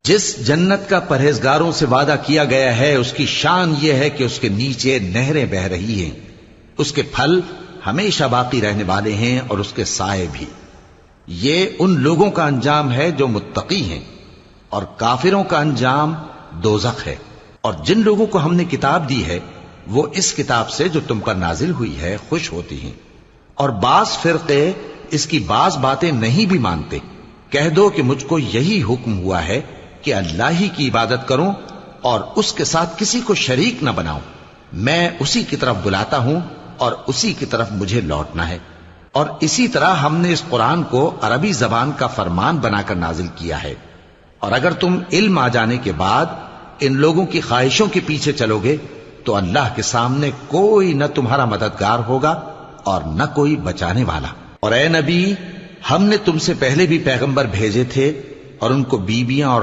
جس جنت کا پرہیزگاروں سے وعدہ کیا گیا ہے اس کی شان یہ ہے کہ اس کے نیچے نہریں بہ رہی ہیں، اس کے پھل ہمیشہ باقی رہنے والے ہیں اور اس کے سائے بھی۔ یہ ان لوگوں کا انجام ہے جو متقی ہیں، اور کافروں کا انجام دوزخ ہے۔ اور جن لوگوں کو ہم نے کتاب دی ہے وہ اس کتاب سے جو تم پر نازل ہوئی ہے خوش ہوتی ہیں، اور بعض فرقے اس کی بعض باتیں نہیں بھی مانتے۔ کہہ دو کہ مجھ کو یہی حکم ہوا ہے کہ اللہ ہی کی عبادت کروں اور اس کے ساتھ کسی کو شریک نہ بناؤں۔ میں اسی کی طرف بلاتا ہوں اور اسی کی طرف مجھے لوٹنا ہے۔ اور اسی طرح ہم نے اس قرآن کو عربی زبان کا فرمان بنا کر نازل کیا ہے۔ اور اگر تم علم آ جانے کے بعد ان لوگوں کی خواہشوں کے پیچھے چلو گے تو اللہ کے سامنے کوئی نہ تمہارا مددگار ہوگا اور نہ کوئی بچانے والا۔ اور اے نبی، ہم نے تم سے پہلے بھی پیغمبر بھیجے تھے اور ان کو بیویاں اور